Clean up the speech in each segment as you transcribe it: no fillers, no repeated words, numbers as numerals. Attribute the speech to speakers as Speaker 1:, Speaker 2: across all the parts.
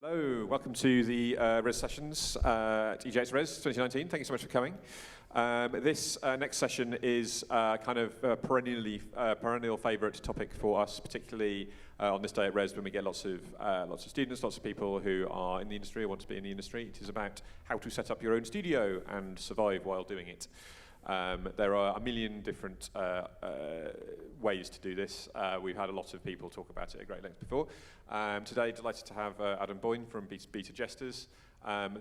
Speaker 1: Hello, welcome to the Rezzed sessions at EGX Rezzed 2019. Thank you so much for coming. This next session is kind of a perennial favourite topic for us, particularly on this day at Rezzed when we get lots of students, lots of people who are in the industry or want to be in the industry. It is about how to set up your own studio and survive while doing it. There are a million different ways to do this. We've had a lot of people talk about it at great length before. Today, delighted to have Adam Boyne from BetaJesters.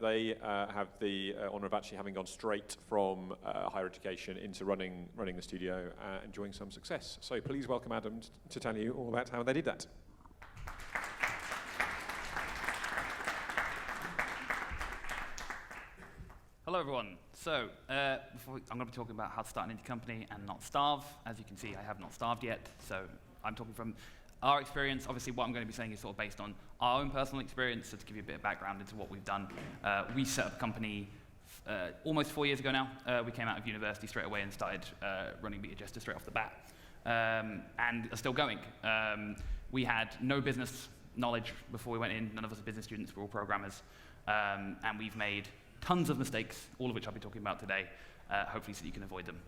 Speaker 1: They have the honour of actually having gone straight from higher education into running the studio, enjoying some success. So please welcome Adam to tell you all about how they did that.
Speaker 2: Hello everyone. So I'm going to be talking about how to start an indie company and not starve. As you can see, I have not starved yet, so I'm talking from our experience. Obviously, what I'm going to be saying is sort of based on our own personal experience, so to give you a bit of background into what we've done. We set up a company almost 4 years ago now. We came out of university straight away and started running BetaJester straight off the bat, and are still going. We had no business knowledge before we went in. None of us are business students. We're all programmers, and we've made tons of mistakes, all of which I'll be talking about today, hopefully so you can avoid them.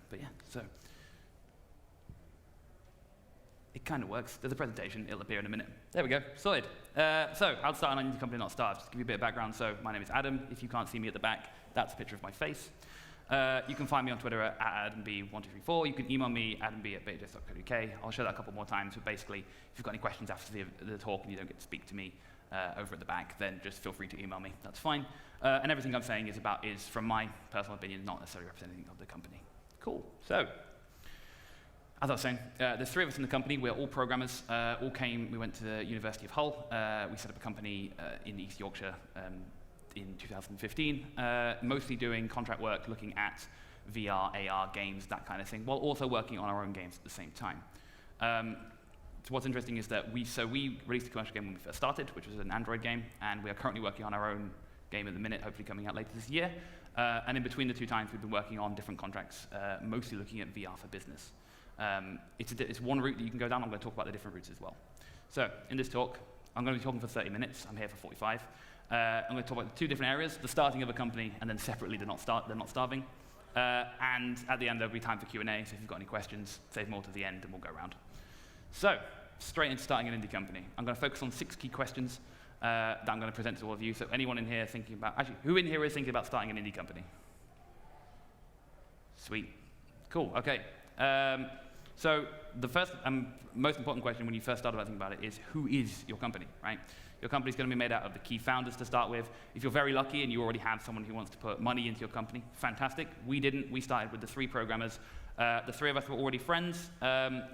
Speaker 2: But yeah, so it kind of works. There's a presentation. It'll appear in a minute. There we go. Sorted. So how to start an indie company and not starve. Just to give you a bit of background. So my name is Adam. If you can't see me at the back, that's a picture of my face. You can find me on Twitter at AdamB1234. You can email me, adamb@betajester.co.uk. I'll show that a couple more times. But basically, if you've got any questions after the talk and you don't get to speak to me over at the back, then just feel free to email me. That's fine. And everything I'm saying is from my personal opinion, not necessarily representing of the company. Cool. So, as I was saying, there's three of us in the company. We're all programmers. We went to the University of Hull. We set up a company in East Yorkshire in 2015, mostly doing contract work, looking at VR, AR games, that kind of thing, while also working on our own games at the same time. So what's interesting is that we released a commercial game when we first started, which was an Android game, and we are currently working on our own game at the minute, hopefully coming out later this year. And in between the two times, we've been working on different contracts, mostly looking at VR for business. It's one route that you can go down. I'm going to talk about the different routes as well. So in this talk, I'm going to be talking for 30 minutes. I'm here for 45. I'm going to talk about two different areas, the starting of a company, and then separately the not starving. And at the end, there'll be time for Q&A, so if you've got any questions, save more to the end, and we'll go around. So, straight into starting an indie company. I'm going to focus on 6 key questions that I'm going to present to all of you. So anyone in here thinking about, actually, who in here is thinking about starting an indie company? Sweet. Cool, okay. So the first and most important question when you first start thinking about it is, who is your company, right? Your company's going to be made out of the key founders to start with. If you're very lucky and you already have someone who wants to put money into your company, fantastic. We didn't. We started with the 3 programmers. The 3 of us were already friends.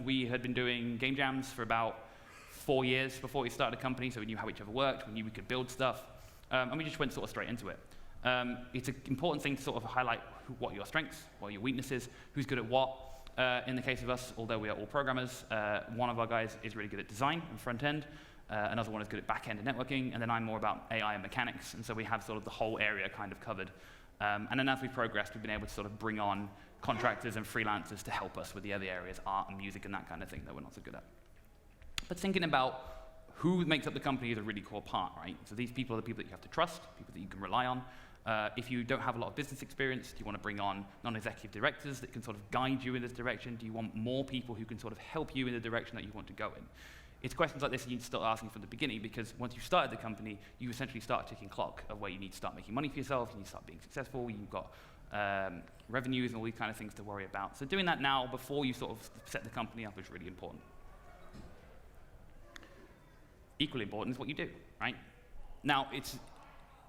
Speaker 2: We had been doing game jams for about 4 years before we started a company, so we knew how each other worked, we knew we could build stuff, and we just went sort of straight into it. It's an important thing to sort of highlight what are your strengths, what are your weaknesses, who's good at what. In the case of us, although we are all programmers, one of our guys is really good at design and front end, another one is good at back end and networking, and then I'm more about AI and mechanics, and so we have sort of the whole area kind of covered. And then as we've progressed, we've been able to sort of bring on contractors and freelancers to help us with the other areas, art and music and that kind of thing that we're not so good at. But thinking about who makes up the company is a really core part, right? So these people are the people that you have to trust, people that you can rely on. If you don't have a lot of business experience, do you want to bring on non-executive directors that can sort of guide you in this direction? Do you want more people who can sort of help you in the direction that you want to go in? It's questions like this that you need to start asking from the beginning, because once you've started the company, you essentially start a ticking clock of where you need to start making money for yourself, you need to start being successful, you've got revenues and all these kind of things to worry about. So doing that now before you sort of set the company up is really important. Equally important is what you do, right? Now, it's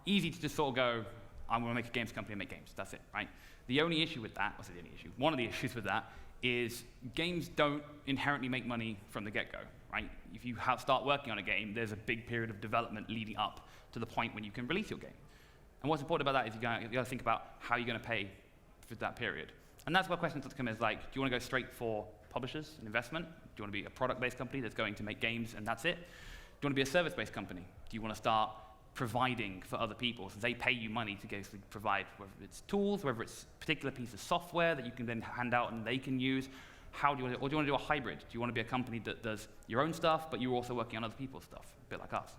Speaker 2: easy to just sort of go, I'm going to make a games company and make games. That's it, right? The only issue with that, what's the only issue? One of the issues with that is games don't inherently make money from the get-go, right? If you start working on a game, there's a big period of development leading up to the point when you can release your game. And what's important about that is you got to think about how you're going to pay for that period. And that's where questions start to come in, is like, do you want to go straight for publishers and investment? Do you want to be a product-based company that's going to make games and that's it? Do you want to be a service-based company? Do you want to start providing for other people, so they pay you money to basically provide, whether it's tools, whether it's a particular piece of software that you can then hand out and they can use? How do you want to, or do you want to do a hybrid? Do you want to be a company that does your own stuff, but you're also working on other people's stuff, a bit like us?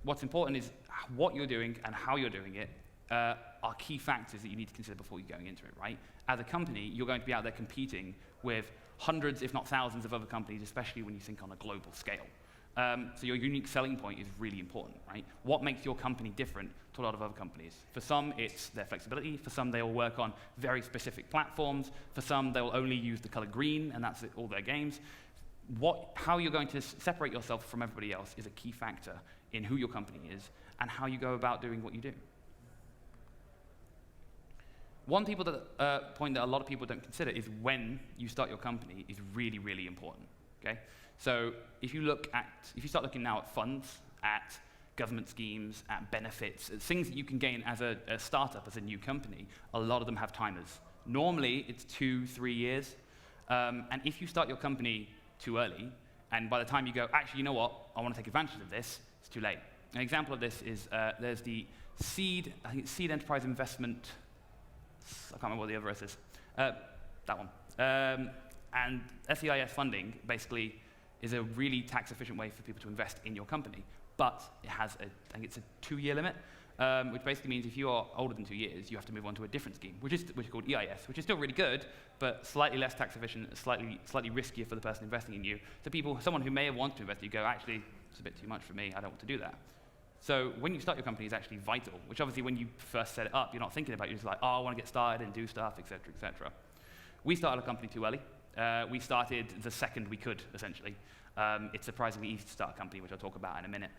Speaker 2: what's important is what you're doing and how you're doing it are key factors that you need to consider before you're going into it, right? As a company, you're going to be out there competing with hundreds, if not thousands, of other companies, especially when you think on a global scale. So your unique selling point is really important, right? What makes your company different to a lot of other companies? For some, it's their flexibility. For some, they will work on very specific platforms. For some, they will only use the color green, and that's all their games. How you're going to separate yourself from everybody else is a key factor in who your company is and how you go about doing what you do. One point that a lot of people don't consider is when you start your company is really, really important, okay? So if you start looking now at funds, at government schemes, at benefits, at things that you can gain as a startup, as a new company, a lot of them have timers. Normally, it's 2-3 years. And if you start your company too early, and by the time you go, actually, you know what, I want to take advantage of this, it's too late. An example of this is there's the Seed Enterprise Investment, I can't remember what the other S is, that one. And SEIS funding basically is a really tax-efficient way for people to invest in your company. But it has, I think it's a 2-year limit, which basically means if you are older than 2 years, you have to move on to a different scheme, which is called EIS, which is still really good, but slightly less tax-efficient, slightly riskier for the person investing in you. So someone who may have wanted to invest, you go, actually, it's a bit too much for me, I don't want to do that. So when you start your company is actually vital, which obviously when you first set it up, you're not thinking about it, you're just like, oh, I want to get started and do stuff, et cetera, et cetera. We started a company too early. We started the second we could, essentially. It's surprisingly easy to start a company, which I'll talk about in a minute.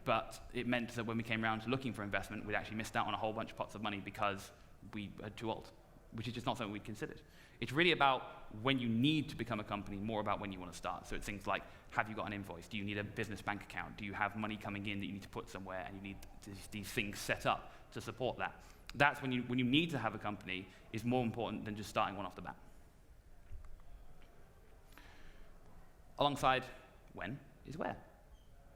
Speaker 2: But it meant that when we came around to looking for investment, we'd actually missed out on a whole bunch of pots of money because we are too old, which is just not something we'd considered. It's really about when you need to become a company, more about when you want to start. So it's things like, have you got an invoice? Do you need a business bank account? Do you have money coming in that you need to put somewhere, and you need these things set up to support that? That's when you need to have a company is more important than just starting one off the bat. Alongside when is where.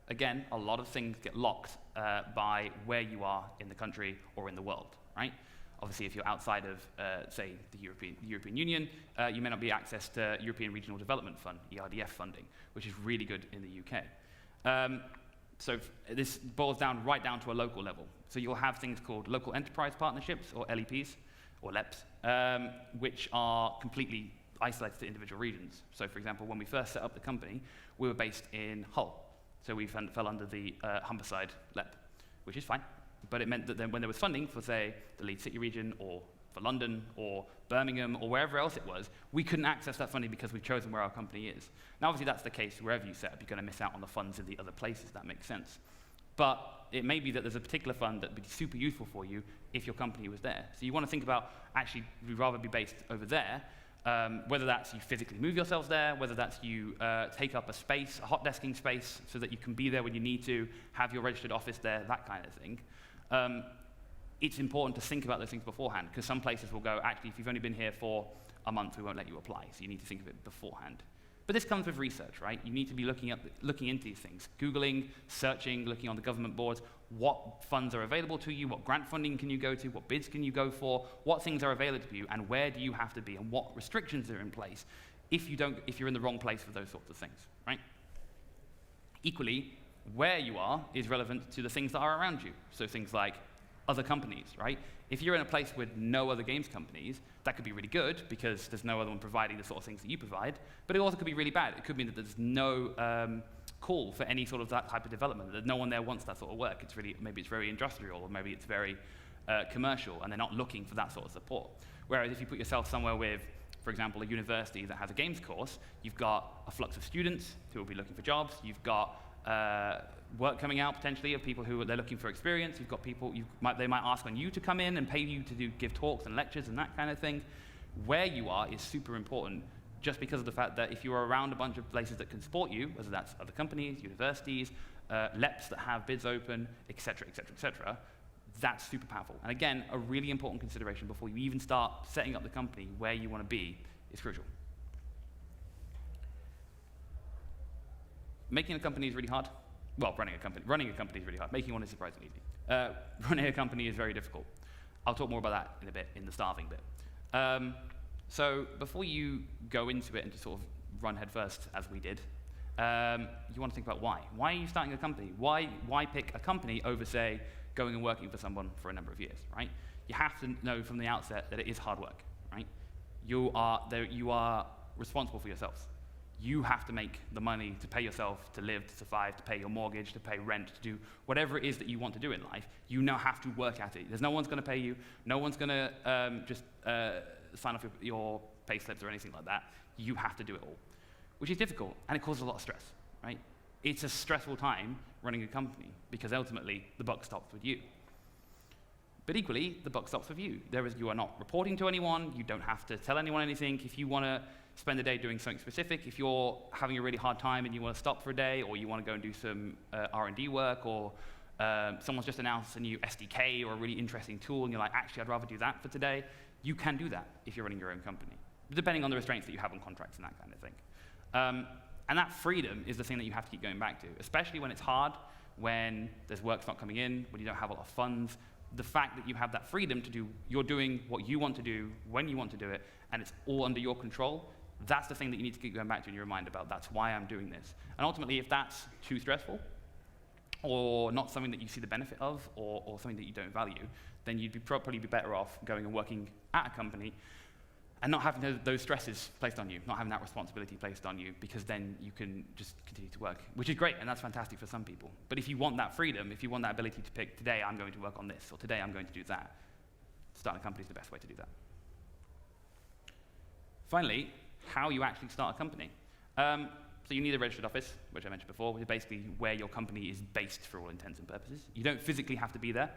Speaker 2: Again, a lot of things get locked by where you are in the country or in the world, right? Obviously, if you're outside of, say, the European Union, you may not be access to European Regional Development Fund, ERDF funding, which is really good in the UK. So this boils down right down to a local level. So you'll have things called local enterprise partnerships, or LEPs, or LEPs, which are completely isolated to individual regions. So for example, when we first set up the company, we were based in Hull. So we fell under the Humberside LEP, which is fine. But it meant that then when there was funding for, say, the Leeds City region, or for London, or Birmingham, or wherever else it was, we couldn't access that funding because we've chosen where our company is. Now, obviously, that's the case wherever you set up. You're going to miss out on the funds in the other places. That makes sense. But it may be that there's a particular fund that would be super useful for you if your company was there. So you want to think about, actually, we'd rather be based over there, whether that's you physically move yourselves there, whether that's you take up a space, a hot desking space, so that you can be there when you need to, have your registered office there, that kind of thing. It's important to think about those things beforehand, because some places will go, actually, if you've only been here for a month, we won't let you apply. So you need to think of it beforehand. But this comes with research, right? You need to be looking into these things, Googling, searching, looking on the government boards, what funds are available to you, what grant funding can you go to, what bids can you go for, what things are available to you, and where do you have to be, and what restrictions are in place if you're in the wrong place for those sorts of things, right? Equally, where you are is relevant to the things that are around you. So things like other companies, right? If you're in a place with no other games companies, that could be really good because there's no other one providing the sort of things that you provide, but it also could be really bad. It could mean that there's no call for any sort of that type of development, that no one there wants that sort of work. Maybe it's very industrial, or maybe it's very commercial, and they're not looking for that sort of support. Whereas if you put yourself somewhere with, for example, a university that has a games course, you've got a flux of students who will be looking for jobs, you've got work coming out potentially of people who they're looking for experience. You've got people, they might ask on you to come in and pay you to give talks and lectures and that kind of thing. Where you are is super important, just because of the fact that if you're around a bunch of places that can support you, whether that's other companies, universities, LEPs that have bids open, et cetera, et cetera, et cetera, that's super powerful. And again, a really important consideration before you even start setting up the company, where you want to be is crucial. Making a company is really hard. Well, running a company is really hard. Making one is surprisingly easy. Running a company is very difficult. I'll talk more about that in a bit, in the starving bit. So before you go into it and just sort of run headfirst, as we did, you want to think about why. Why are you starting a company? Why pick a company over, say, going and working for someone for a number of years, right? You have to know from the outset that it is hard work, right? You are responsible for yourselves. You have to make the money to pay yourself, to live, to survive, to pay your mortgage, to pay rent, to do whatever it is that you want to do in life. You now have to work at it. There's no one's going to pay you. No one's going to just sign off your pay slips or anything like that. You have to do it all, which is difficult, and it causes a lot of stress, right? It's a stressful time running a company because ultimately the buck stops with you. But equally, the buck stops with you. You are not reporting to anyone. You don't have to tell anyone anything. If you want to spend a day doing something specific, if you're having a really hard time and you want to stop for a day, or you want to go and do some R&D work, or someone's just announced a new SDK or a really interesting tool, and you're like, actually, I'd rather do that for today, you can do that if you're running your own company, depending on the restraints that you have on contracts and that kind of thing. And that freedom is the thing that you have to keep going back to, especially when it's hard, when there's work's not coming in, when you don't have a lot of funds. The fact that you have that freedom to do, you're doing what you want to do, when you want to do it, and it's all under your control, that's the thing that you need to keep going back to in your mind about. That's why I'm doing this. And ultimately, if that's too stressful, or not something that you see the benefit of, or something that you don't value, then you'd probably be better off going and working at a company and not having those stresses placed on you, not having that responsibility placed on you, because then you can just continue to work, which is great, and that's fantastic for some people. But if you want that freedom, if you want that ability to pick, today I'm going to work on this, or today I'm going to do that, starting a company is the best way to do that. Finally, how you actually start a company. So you need a registered office, which I mentioned before, which is basically where your company is based for all intents and purposes. You don't physically have to be there.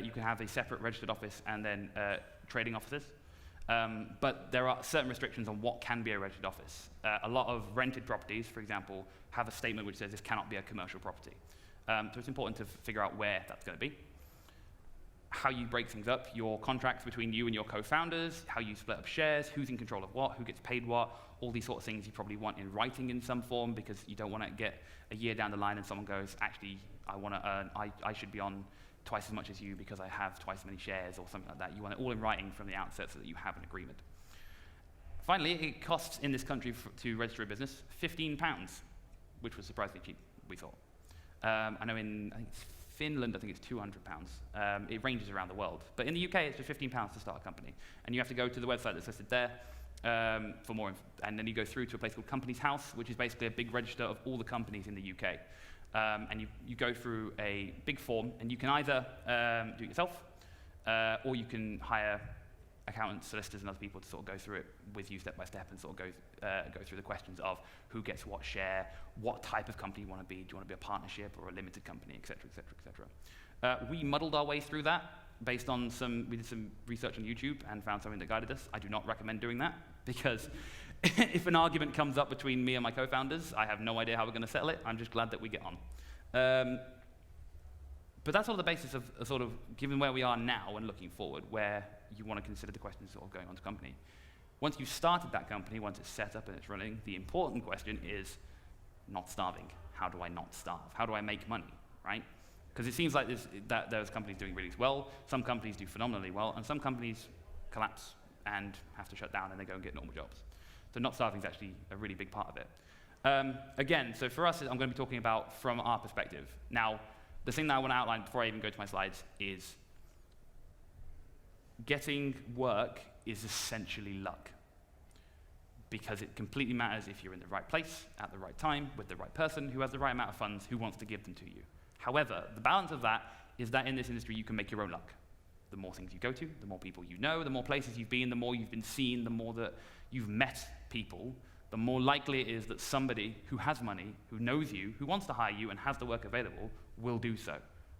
Speaker 2: You can have a separate registered office and then trading offices. But there are certain restrictions on what can be a registered office. A lot of rented properties, for example, have a statement which says this cannot be a commercial property. So it's important to figure out where that's going to be. How you break things up, your contracts between you and your co-founders, how you split up shares, who's in control of what, who gets paid what, all these sort of things you probably want in writing in some form, because you don't want to get a year down the line and someone goes, actually, I should be on twice as much as you because I have twice as many shares or something like that. You want it all in writing from the outset so that you have an agreement. Finally, it costs in this country to register a business £15, which was surprisingly cheap, we thought. I know in Finland, I think it's £200. It ranges around the world. But in the UK, it's just £15 to start a company. And you have to go to the website that's listed there for more info. And then you go through to a place called Companies House, which is basically a big register of all the companies in the UK. And you go through a big form, and you can either do it yourself, or you can hire accountants, solicitors, and other people to sort of go through it with you step by step and sort of go through the questions of who gets what share, what type of company you want to be. Do you want to be a partnership or a limited company, et cetera, et cetera, et cetera. We muddled our way through that based on we did some research on YouTube and found something that guided us. I do not recommend doing that, because if an argument comes up between me and my co-founders, I have no idea how we're going to settle it. I'm just glad that we get on. But that's sort of the basis of sort of, given where we are now and looking forward, where you want to consider the questions sort of going on to company. Once you've started that company, once it's set up and it's running, the important question is not starving. How do I not starve? How do I make money, right? Because it seems like there's companies doing really well, some companies do phenomenally well, and some companies collapse and have to shut down and they go and get normal jobs. So not starving is actually a really big part of it. Again, so for us, I'm going to be talking about from our perspective. Now, the thing that I want to outline before I even go to my slides is getting work is essentially luck, because it completely matters if you're in the right place, at the right time, with the right person, who has the right amount of funds, who wants to give them to you. However, the balance of that is that in this industry, you can make your own luck. The more things you go to, the more people you know, the more places you've been, the more you've been seen, the more that you've met people, the more likely it is that somebody who has money, who knows you, who wants to hire you and has the work available, will do so.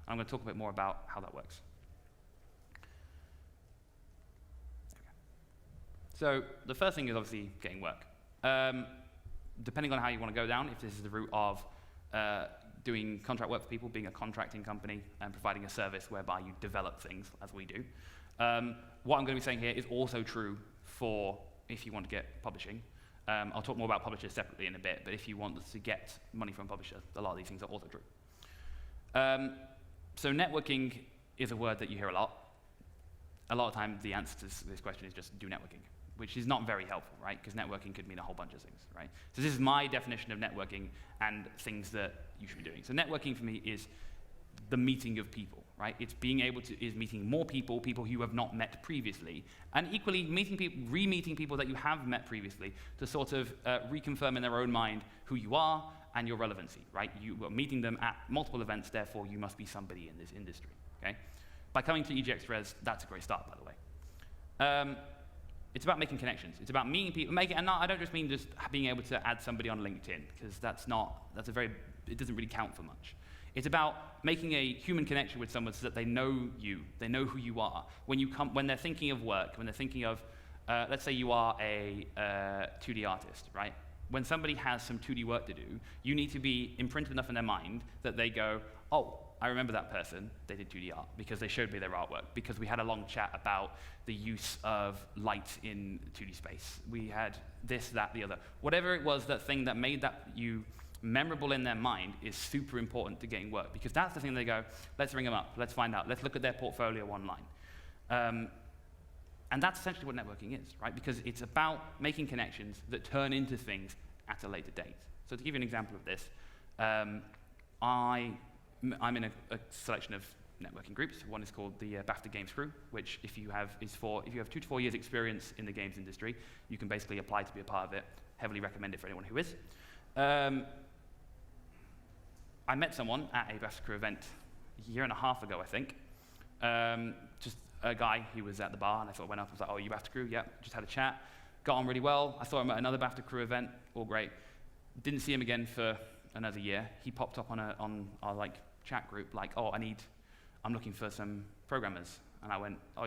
Speaker 2: I'm going to talk a bit more about how that works. So the first thing is obviously getting work. Depending on how you want to go down, if this is the route of doing contract work for people, being a contracting company, and providing a service whereby you develop things, as we do. What I'm going to be saying here is also true for if you want to get publishing. I'll talk more about publishers separately in a bit, but if you want to get money from a publisher, a lot of these things are also true. So networking is a word that you hear a lot. A lot of times the answer to this question is just do networking. which is not very helpful, right? Because networking could mean a whole bunch of things, right? So this is my definition of networking and things that you should be doing. So networking for me is the meeting of people, right? It's being able to, is meeting more people, people who you have not met previously, and equally meeting people, re-meeting people that you have met previously to sort of reconfirm in their own mind who you are and your relevancy, right? You are meeting them at multiple events, therefore you must be somebody in this industry, okay? By coming to EGX Rezzed, that's a great start, by the way. It's about making connections. It's about meeting people, and I don't just mean just being able to add somebody on LinkedIn, because it doesn't really count for much. It's about making a human connection with someone so that they know you, they know who you are. When they're thinking of work, when they're thinking of, let's say you are a 2D artist, right? When somebody has some 2D work to do, you need to be imprinted enough in their mind that they go, oh, I remember that person, they did 2D art, because they showed me their artwork, because we had a long chat about the use of light in 2D space. We had this, that, the other. Whatever it was, that thing that made that you memorable in their mind is super important to getting work, because that's the thing they go, let's ring them up, let's find out, let's look at their portfolio online. And that's essentially what networking is, right? Because it's about making connections that turn into things at a later date. So to give you an example of this, I'm in a selection of networking groups. One is called the BAFTA Games Crew, which if you have 2 to 4 years experience in the games industry, you can basically apply to be a part of it. Heavily recommend it for anyone who is. I met someone at a BAFTA Crew event a year and a half ago, I think. Just a guy, he was at the bar, and I sort of went up and was like, oh, you BAFTA Crew? Yeah, just had a chat. Got on really well. I saw him at another BAFTA Crew event, all great. Didn't see him again for another year. He popped up on our like chat group, like, oh, I'm looking for some programmers. And I went, oh,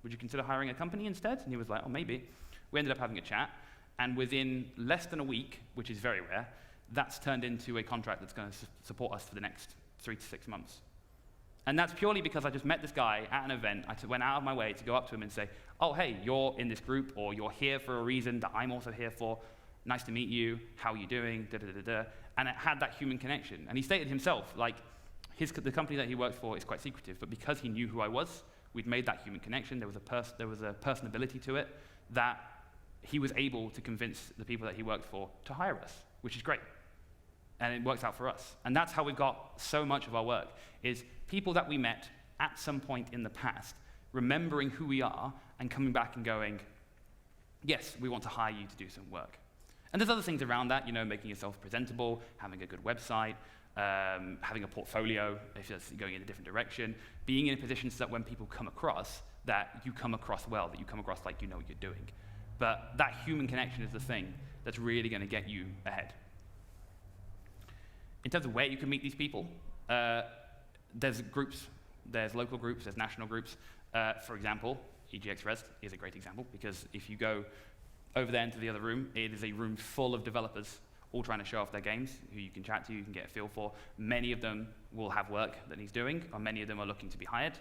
Speaker 2: would you consider hiring a company instead? And he was like, oh, maybe. We ended up having a chat, and within less than a week, which is very rare, that's turned into a contract that's going to support us for the next 3 to 6 months. And that's purely because I just met this guy at an event. I went out of my way to go up to him and say, oh, hey, you're in this group, or you're here for a reason that I'm also here for. Nice to meet you. How are you doing? Da, da, da, da. And it had that human connection. And he stated himself, like, the company that he works for is quite secretive, but because he knew who I was, we'd made that human connection. There was a personability to it that he was able to convince the people that he worked for to hire us, which is great. And it works out for us. And that's how we've got so much of our work, is people that we met at some point in the past, remembering who we are and coming back and going, yes, we want to hire you to do some work. And there's other things around that, making yourself presentable, having a good website, having a portfolio, if that's going in a different direction, being in a position so that when people come across, that you come across well, that you come across like you know what you're doing. But that human connection is the thing that's really going to get you ahead. In terms of where you can meet these people, there's groups, there's local groups, there's national groups. For example, EGX Rezzed is a great example, because if you go over there into the other room, it is a room full of developers all trying to show off their games, who you can chat to, you can get a feel for. Many of them will have work that he's doing, or many of them are looking to be hired.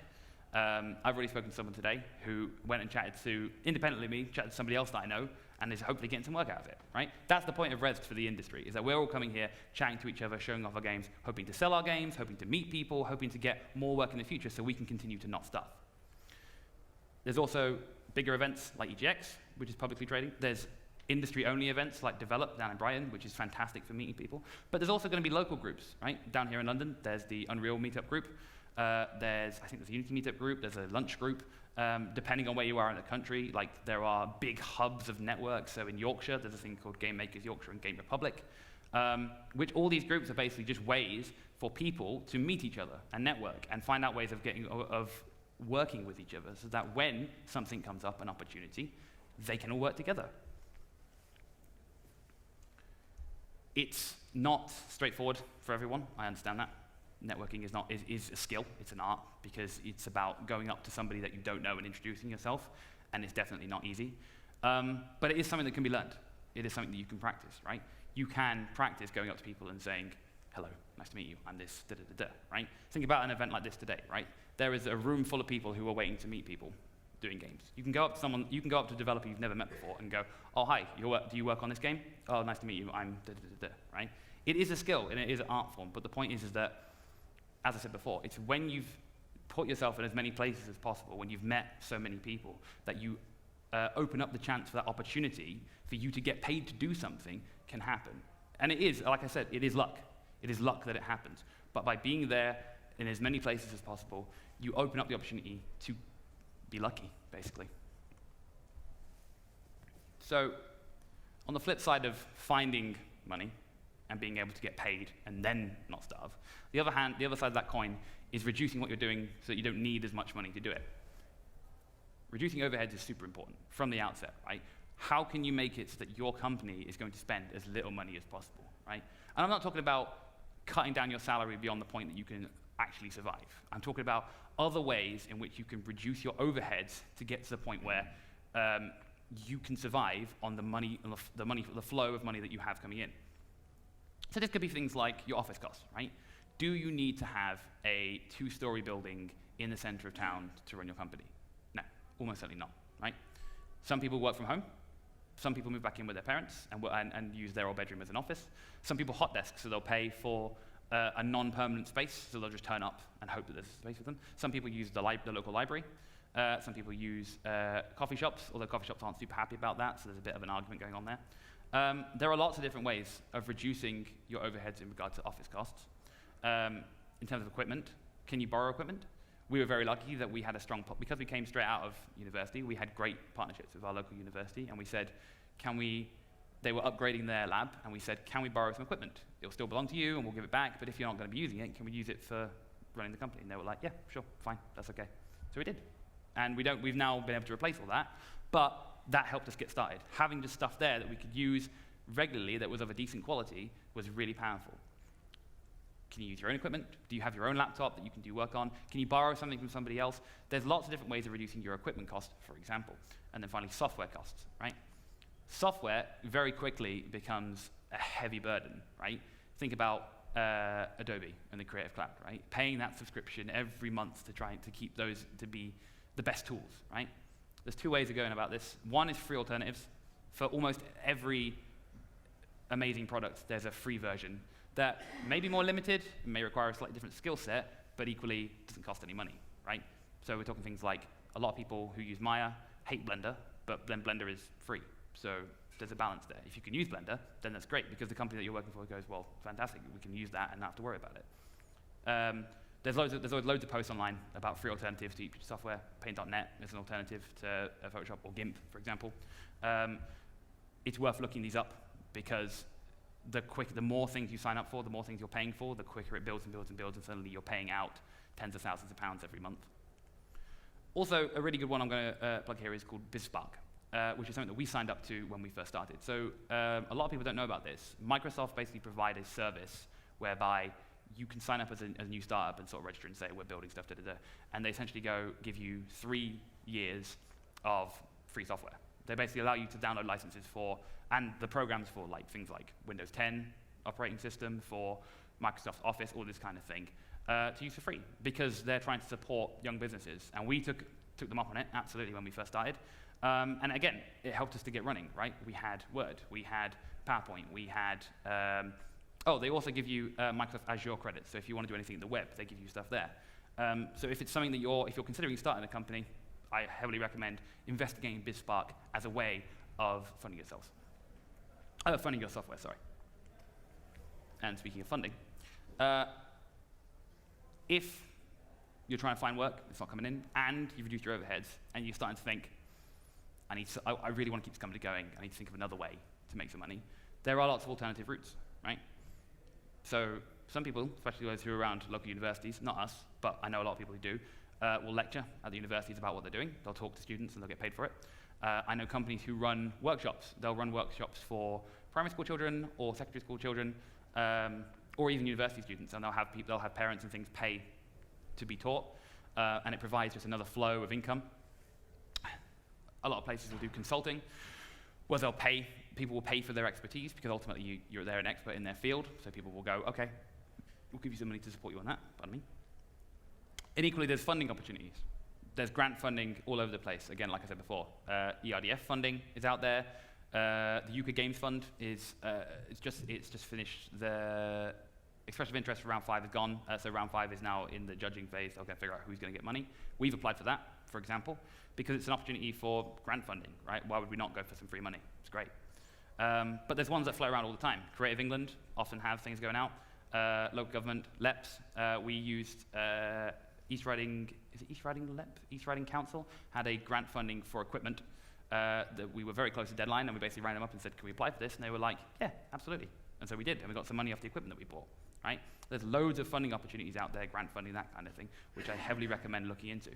Speaker 2: I've already spoken to someone today who went and chatted to, independently of me, chatted to somebody else that I know, and is hopefully getting some work out of it, right? That's the point of Rezzed for the industry, is that we're all coming here, chatting to each other, showing off our games, hoping to sell our games, hoping to meet people, hoping to get more work in the future so we can continue to not stuff. There's also bigger events like EGX, which is publicly trading. There's industry-only events like Develop down in Brighton, which is fantastic for meeting people. But there's also going to be local groups, right? Down here in London, there's the Unreal meetup group. I think there's a Unity meetup group. There's a lunch group. Depending on where you are in the country, like there are big hubs of networks. So in Yorkshire, there's a thing called Game Makers Yorkshire and Game Republic, which all these groups are basically just ways for people to meet each other and network and find out ways of working with each other, so that when something comes up, an opportunity, they can all work together. It's not straightforward for everyone. I understand that. Networking is a skill. It's an art, because it's about going up to somebody that you don't know and introducing yourself, and it's definitely not easy. But it is something that can be learned. It is something that you can practice, right? You can practice going up to people and saying, hello, nice to meet you, I'm this, da-da-da-da, right? Think about an event like this today, right? There is a room full of people who are waiting to meet people doing games. You can go up to a developer you've never met before and go, oh, hi, do you work on this game? Oh, nice to meet you, I'm da-da-da-da, right? It is a skill, and it is an art form, but the point is that, as I said before, it's when you've put yourself in as many places as possible, when you've met so many people, that you open up the chance for that opportunity for you to get paid to do something can happen. And it is, like I said, it is luck. It is luck that it happens. But by being there in as many places as possible, you open up the opportunity to be lucky, basically. So on the flip side of finding money and being able to get paid and then not starve, the other side of that coin is reducing what you're doing so that you don't need as much money to do it. Reducing overheads is super important from the outset, right? How can you make it so that your company is going to spend as little money as possible, right? And I'm not talking about cutting down your salary beyond the point that you can actually survive. I'm talking about other ways in which you can reduce your overheads to get to the point where you can survive on the flow of money that you have coming in. So this could be things like your office costs, right? Do you need to have a 2-story building in the center of town to run your company? No, almost certainly not, right? Some people work from home. Some people move back in with their parents and use their old bedroom as an office. Some people hot desk, so they'll pay for a non-permanent space, so they'll just turn up and hope that there's a space for them. Some people use the local library. Some people use coffee shops, although coffee shops aren't super happy about that, so there's a bit of an argument going on there. There are lots of different ways of reducing your overheads in regard to office costs. In terms of equipment, can you borrow equipment? We were very lucky that we had a strong, because we came straight out of university, we had great partnerships with our local university, and we said, they were upgrading their lab, and we said, can we borrow some equipment? It'll still belong to you, and we'll give it back, but if you're not going to be using it, can we use it for running the company? And they were like, yeah, sure, fine, that's okay. So we did. And we've now been able to replace all that, but that helped us get started. Having just stuff there that we could use regularly that was of a decent quality was really powerful. Can you use your own equipment? Do you have your own laptop that you can do work on? Can you borrow something from somebody else? There's lots of different ways of reducing your equipment cost, for example. And then finally, software costs, right? Software very quickly becomes a heavy burden, right? Think about Adobe and the Creative Cloud, right? Paying that subscription every month to try to keep those to be the best tools, right? There's 2 ways of going about this. One is free alternatives. For almost every amazing product, there's a free version that may be more limited, may require a slightly different skill set, but equally doesn't cost any money, right? So we're talking things like a lot of people who use Maya hate Blender, but then Blender is free. So there's a balance there. If you can use Blender, then that's great, because the company that you're working for goes, well, fantastic, we can use that and not have to worry about it. There's always loads of posts online about free alternatives to each software. Paint.net is an alternative to Photoshop, or GIMP, for example. It's worth looking these up, because the more things you sign up for, the more things you're paying for, the quicker it builds and builds and builds, and suddenly you're paying out tens of thousands of pounds every month. Also, a really good one I'm going to plug here is called BizSpark, which is something that we signed up to when we first started. So a lot of people don't know about this. Microsoft basically provide a service whereby you can sign up as a new startup and sort of register and say, we're building stuff, and they essentially give you 3 years of free software. They basically allow you to download licenses for, and the programs for things like Windows 10 operating system, for Microsoft Office, all this kind of thing, to use for free, because they're trying to support young businesses. And we took them up on it, absolutely, when we first started. And again, it helped us to get running, right? We had Word, we had PowerPoint, we had, they also give you Microsoft Azure credits. So if you want to do anything in the web, they give you stuff there. So if it's something that if you're considering starting a company, I heavily recommend investigating BizSpark as a way of funding yourselves. Funding your software, sorry. And speaking of funding, if you're trying to find work, it's not coming in, and you've reduced your overheads, and you're starting to think, I really want to keep this company going, I need to think of another way to make some money, there are lots of alternative routes, right? So some people, especially those who are around local universities, not us, but I know a lot of people who do, will lecture at the universities about what they're doing. They'll talk to students and they'll get paid for it. I know companies who run workshops. They'll run workshops for primary school children or secondary school children, or even university students, and they'll have parents and things pay to be taught, and it provides just another flow of income. A lot of places will do consulting, where people will pay for their expertise, because ultimately they're an expert in their field, so people will go, okay, we'll give you some money to support you on that, pardon me. And equally, there's funding opportunities. There's grant funding all over the place. Again, like I said before, ERDF funding is out there. The UK Games Fund is it's just finished. The expression of interest for round 5 is gone, so round 5 is now in the judging phase. They're going to figure out who's going to get money. We've applied for that. for example, because it's an opportunity for grant funding, right? Why would we not go for some free money? It's great. But there's ones that flow around all the time. Creative England often have things going out. Local government, LEPs, we used East Riding Council had a grant funding for equipment that we were very close to deadline, and we basically rang them up and said, can we apply for this? And they were like, yeah, absolutely. And so we did, and we got some money off the equipment that we bought, right? There's loads of funding opportunities out there, grant funding, that kind of thing, which I heavily recommend looking into.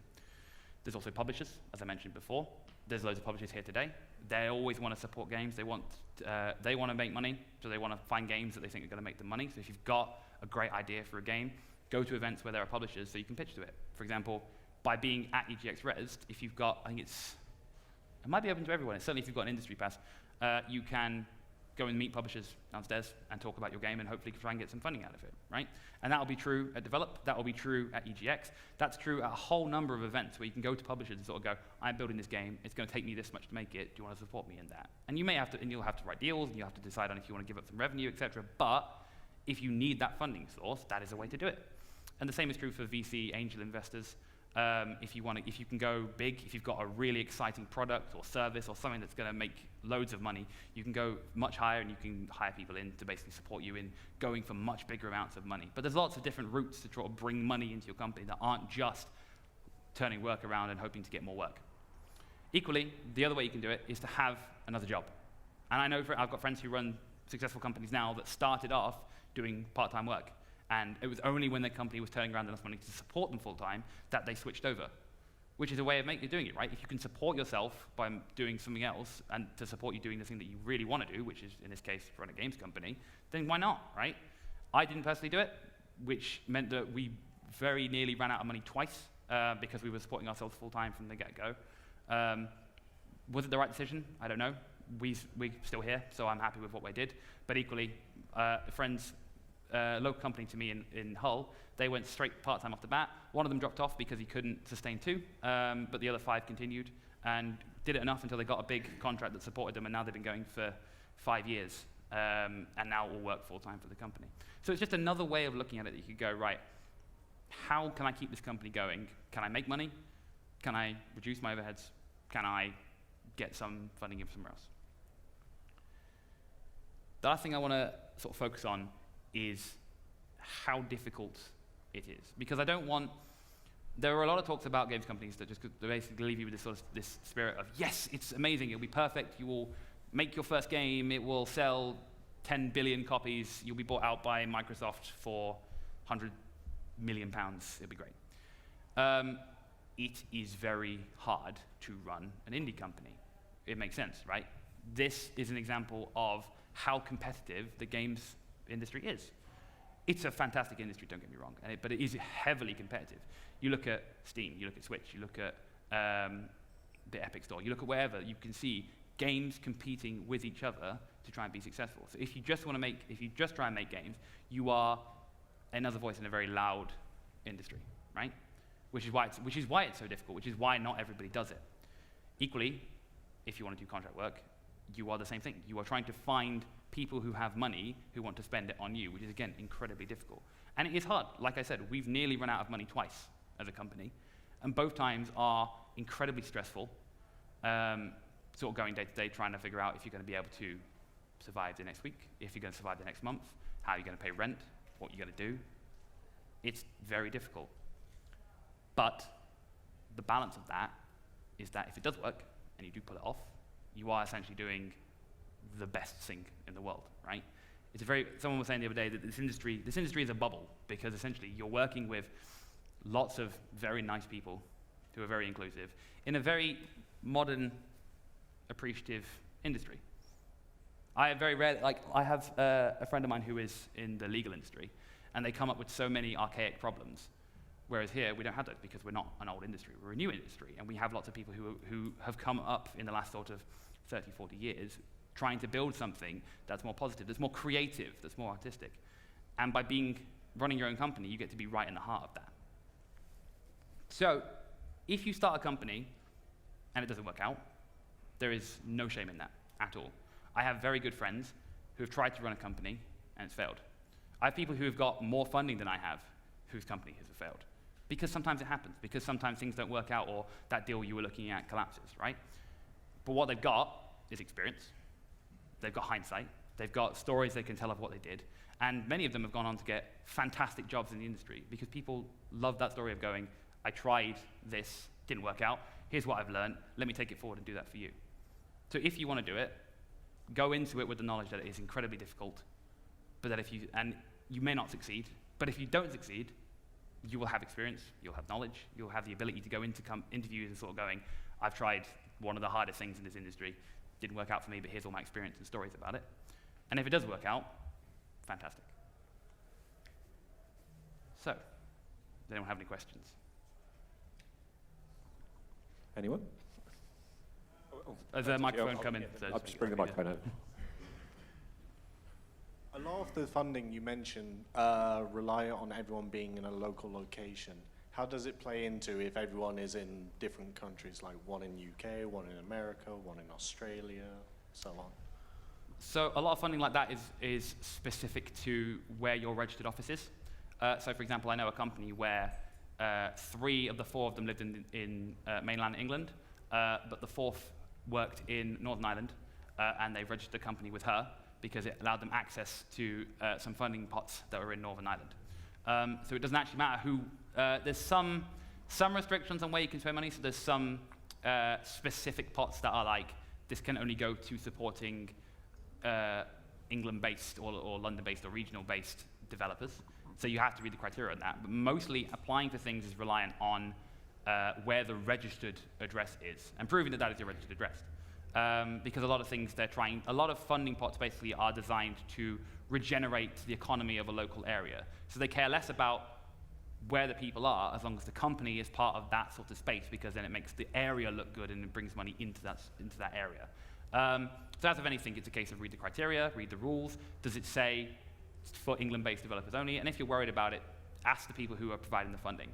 Speaker 2: There's also publishers, as I mentioned before. There's loads of publishers here today. They always want to support games. They want to make money, so they want to find games that they think are going to make them money. So if you've got a great idea for a game, go to events where there are publishers so you can pitch to it. For example, by being at EGX Rezzed, if you've got, I think it might be open to everyone. Certainly if you've got an industry pass, you can go and meet publishers downstairs and talk about your game and hopefully try and get some funding out of it, right? And that will be true at Develop, that will be true at EGX, that's true at a whole number of events where you can go to publishers and sort of go, I'm building this game, it's going to take me this much to make it, do you want to support me in that? And you may have to, and you'll have to write deals, and you'll have to decide on if you want to give up some revenue, etc. But if you need that funding source, that is a way to do it. And the same is true for VC angel investors. If you can go big, if you've got a really exciting product or service or something that's going to make loads of money, you can go much higher and you can hire people in to basically support you in going for much bigger amounts of money. But there's lots of different routes to try to bring money into your company that aren't just turning work around and hoping to get more work. Equally, the other way you can do it is to have another job. And I know I've got friends who run successful companies now that started off doing part-time work. And it was only when their company was turning around enough money to support them full-time that they switched over, which is a way of doing it, right? If you can support yourself by doing something else and to support you doing the thing that you really want to do, which is, in this case, run a games company, then why not, right? I didn't personally do it, which meant that we very nearly ran out of money twice because we were supporting ourselves full-time from the get-go. Was it the right decision? I don't know. We're still here, so I'm happy with what we did. But equally, friends, local company to me in Hull, they went straight part-time off the bat. One of them dropped off because he couldn't sustain two, but the other 5 continued and did it enough until they got a big contract that supported them, and now they've been going for 5 years, and now all work full-time for the company. So it's just another way of looking at it that you could go, right, how can I keep this company going? Can I make money? Can I reduce my overheads? Can I get some funding in somewhere else? The last thing I want to sort of focus on is how difficult it is. Because I don't want, there are a lot of talks about games companies that just basically leave you with this spirit of, yes, it's amazing, it'll be perfect, you will make your first game, it will sell 10 billion copies, you'll be bought out by Microsoft for £100 million, it'll be great. It is very hard to run an indie company. It makes sense, right? This is an example of how competitive the games industry is. It's a fantastic industry, don't get me wrong, but it is heavily competitive. You look at Steam, you look at Switch, you look at the Epic Store, you look at wherever, you can see games competing with each other to try and be successful. So if you just try and make games, you are another voice in a very loud industry, right? Which is why it's so difficult, which is why not everybody does it. Equally, if you want to do contract work, you are the same thing. You are trying to find people who have money who want to spend it on you, which is, again, incredibly difficult. And it is hard. Like I said, we've nearly run out of money twice as a company, and both times are incredibly stressful, sort of going day to day, trying to figure out if you're going to be able to survive the next week, if you're going to survive the next month, how you're going to pay rent, what you're going to do. It's very difficult. But the balance of that is that if it does work, and you do pull it off, you are essentially doing the best thing in the world, right? Someone was saying the other day that this industry is a bubble, because essentially you're working with lots of very nice people who are very inclusive in a very modern, appreciative industry. I have a friend of mine who is in the legal industry, and they come up with so many archaic problems. Whereas here, we don't have those because we're not an old industry, we're a new industry, and we have lots of people who have come up in the last sort of 30, 40 years trying to build something that's more positive, that's more creative, that's more artistic. And by running your own company, you get to be right in the heart of that. So, if you start a company and it doesn't work out, there is no shame in that at all. I have very good friends who have tried to run a company and it's failed. I have people who have got more funding than I have whose company has failed. because sometimes it happens, because sometimes things don't work out or that deal you were looking at collapses, right? But what they've got is experience. They've got hindsight. They've got stories they can tell of what they did. And many of them have gone on to get fantastic jobs in the industry because people love that story of going, I tried this, didn't work out. Here's what I've learned. Let me take it forward and do that for you. So if you want to do it, go into it with the knowledge that it is incredibly difficult, but that you may not succeed, but if you don't succeed, you will have experience, you'll have knowledge, you'll have the ability to go into interviews and sort of going, I've tried one of the hardest things in this industry, didn't work out for me, but here's all my experience and stories about it. And if it does work out, fantastic. So, does anyone have any questions?
Speaker 1: Anyone?
Speaker 2: Has a microphone come in?
Speaker 1: I'll just bring the microphone in.
Speaker 3: A lot of the funding you mentioned rely on everyone being in a local location. How does it play into if everyone is in different countries, like one in UK, one in America, one in Australia, so on?
Speaker 2: So a lot of funding like that is specific to where your registered office is. So for example, I know a company where 3 of the 4 of them lived in mainland England, but the 4th worked in Northern Ireland, and they registered a company with her because it allowed them access to some funding pots that were in Northern Ireland. So it doesn't actually matter who. There's some restrictions on where you can spend money. So there's some specific pots that are like this can only go to supporting England-based or London-based or regional-based developers. So you have to read the criteria on that. But mostly applying for things is reliant on where the registered address is and proving that that is your registered address. Because a lot of things a lot of funding pots basically are designed to regenerate the economy of a local area. So they care less about where the people are as long as the company is part of that sort of space, because then it makes the area look good and it brings money into that area. So as of anything, it's a case of read the criteria, read the rules. Does it say for England-based developers only? And if you're worried about it, ask the people who are providing the funding.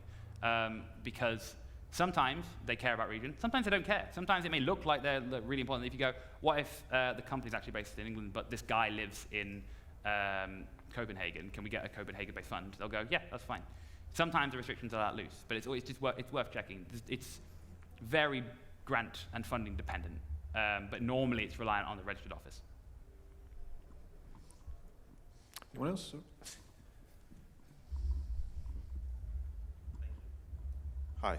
Speaker 2: Because sometimes they care about region, sometimes they don't care. Sometimes it may look like they're really important. If you go, what if the company's actually based in England, but this guy lives in Copenhagen? Can we get a Copenhagen-based fund? They'll go, yeah, that's fine. Sometimes the restrictions are that loose, but it's always just it's worth checking. It's very grant and funding dependent, but normally it's reliant on the registered office.
Speaker 1: Anyone else?
Speaker 4: Hi.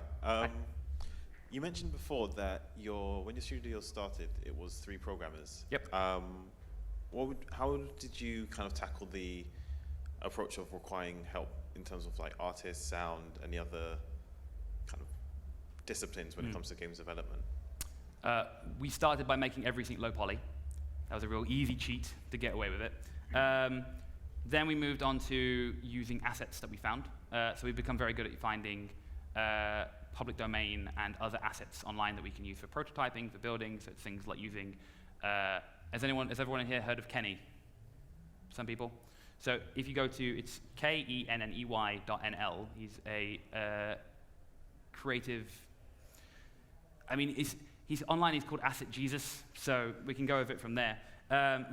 Speaker 4: You mentioned before that when your studio started, it was 3 programmers.
Speaker 2: Yep.
Speaker 4: How did you kind of tackle the approach of requiring help in terms of like artists, sound, any other kind of disciplines when it comes to games development?
Speaker 2: We started by making everything low poly. That was a real easy cheat to get away with it. Then we moved on to using assets that we found. So we've become very good at finding public domain and other assets online that we can use for prototyping, for building. So it's things like using, has everyone in here heard of Kenny? Some people? So if you go to, it's KENNEY.NL, he's a creative, he's online, he's called Asset Jesus, so we can go over it from there,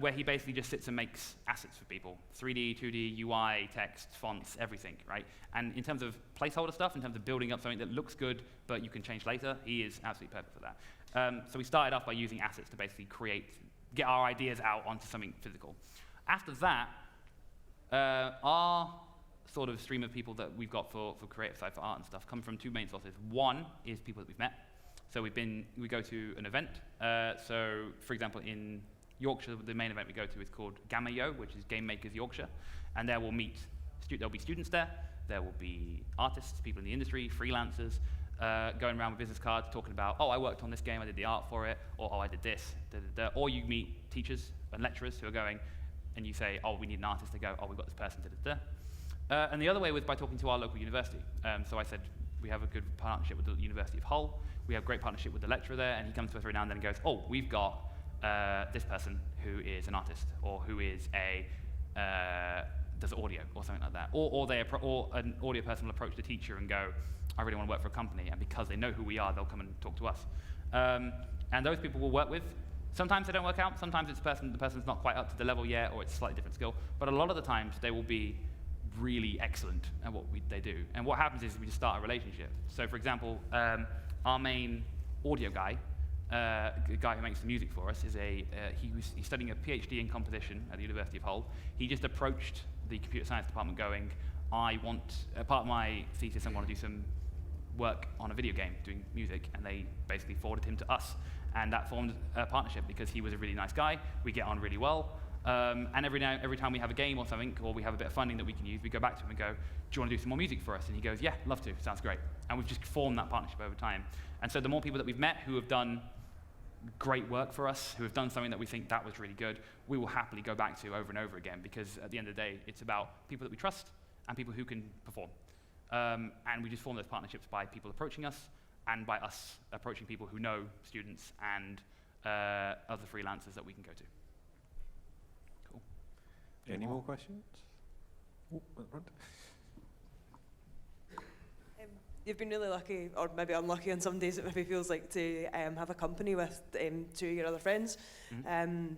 Speaker 2: where he basically just sits and makes assets for people. 3D, 2D, UI, text, fonts, everything, right? And in terms of placeholder stuff, in terms of building up something that looks good, but you can change later, he is absolutely perfect for that. So we started off by using assets to basically get our ideas out onto something physical. After that, our sort of stream of people that we've got for creative side, for art and stuff, come from 2 main sources. One is people that we've met. So we go to an event. So for example, in Yorkshire, the main event we go to is called Gamma Yo, which is Game Makers Yorkshire. And there we'll meet, there'll be students there, there will be artists, people in the industry, freelancers, going around with business cards, talking about, oh, I worked on this game, I did the art for it, or oh, I did this, da, da, da. Or you meet teachers and lecturers who are going, and you say, oh, we need an artist. They go, oh, we've got this person, da, da, da. And the other way was by talking to our local university. So I said, we have a good partnership with the University of Hull. We have a great partnership with the lecturer there, and he comes to us every now and then and goes, oh, we've got this person who is an artist, or who is does audio, or something like that. Or an audio person will approach the teacher and go, I really want to work for a company, and because they know who we are, they'll come and talk to us. And those people we'll work with. Sometimes they don't work out, sometimes the person's not quite up to the level yet, or it's a slightly different skill, but a lot of the times they will be really excellent at what they do. And what happens is we just start a relationship. So for example, our main audio guy, the guy who makes the music for us, is he's studying a PhD in composition at the University of Hull. He just approached the computer science department going, I want, part of my thesis, I want to do some work on a video game doing music, and they basically forwarded him to us. And that formed a partnership because he was a really nice guy. We get on really well. And every time we have a game or something, or we have a bit of funding that we can use, we go back to him and go, do you want to do some more music for us? And he goes, yeah, love to, sounds great. And we've just formed that partnership over time. And so the more people that we've met who have done great work for us, who have done something that we think that was really good, we will happily go back to over and over again, because at the end of the day, it's about people that we trust and people who can perform. And we just form those partnerships by people approaching us and by us approaching people who know students and other freelancers that we can go to. Cool.
Speaker 1: Any more questions? Ooh, at the front.
Speaker 5: You've been really lucky, or maybe unlucky on some days, it maybe feels like, to have a company with two of your other friends.
Speaker 2: Mm-hmm.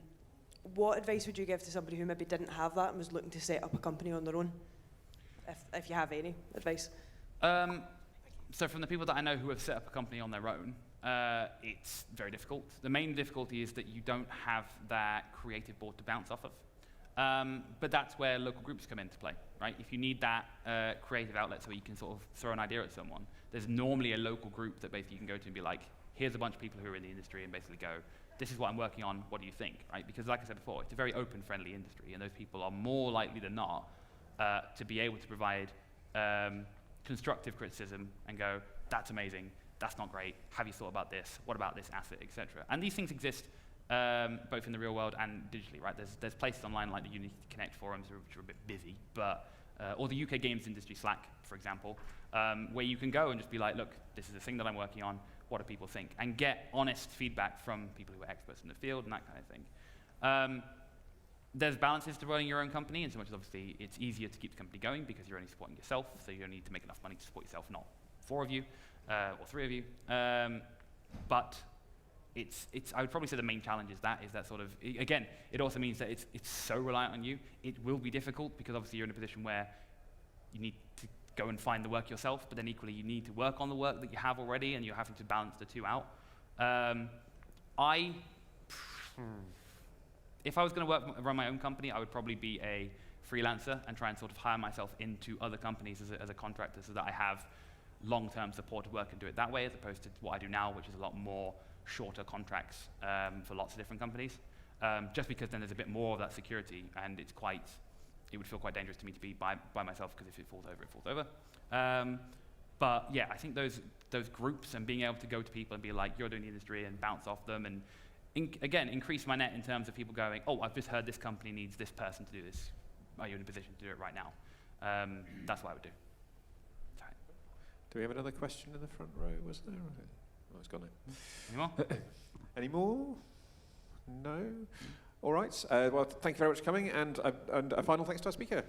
Speaker 5: What advice would you give to somebody who maybe didn't have that and was looking to set up a company on their own, if you have any advice?
Speaker 2: So from the people that I know who have set up a company on their own, it's very difficult. The main difficulty is that you don't have that creative board to bounce off of. But that's where local groups come into play, right? If you need that creative outlet so you can sort of throw an idea at someone, there's normally a local group that basically you can go to and be like, here's a bunch of people who are in the industry, and basically go, this is what I'm working on, what do you think, right? Because like I said before, it's a very open, friendly industry, and those people are more likely than not to be able to provide constructive criticism and go, that's amazing, that's not great, have you thought about this, what about this asset, etc. And these things exist both in the real world and digitally, right? There's places online like the Unity Connect forums, which are a bit busy, but or the UK games industry Slack, for example, where you can go and just be like, look, this is a thing that I'm working on, what do people think? And get honest feedback from people who are experts in the field and that kind of thing. There's balances to running your own company, in so much as obviously it's easier to keep the company going because you're only supporting yourself, so you don't need to make enough money to support yourself, not 4 of you, or 3 of you. But I would probably say the main challenge is that sort of, again, it also means that it's so reliant on you. It will be difficult because obviously you're in a position where you need to go and find the work yourself, but then equally you need to work on the work that you have already, and you're having to balance the two out. If I was going to run my own company, I would probably be a freelancer and try and sort of hire myself into other companies as a contractor, so that I have long-term supported work and do it that way, as opposed to what I do now, which is a lot more shorter contracts for lots of different companies, just because then there's a bit more of that security, and it would feel quite dangerous to me to be by myself, because if it falls over, it falls over. But yeah, I think those groups and being able to go to people and be like, you're doing the industry, and bounce off them, and again, increase my net in terms of people going, oh, I've just heard this company needs this person to do this. Are you in a position to do it right now? That's what I would do. Sorry.
Speaker 1: Do we have another question in the front row? Was there? Oh, it's gone now.
Speaker 2: Any more?
Speaker 1: Any more? No? All right. Well, thank you very much for coming, and a final thanks to our speaker.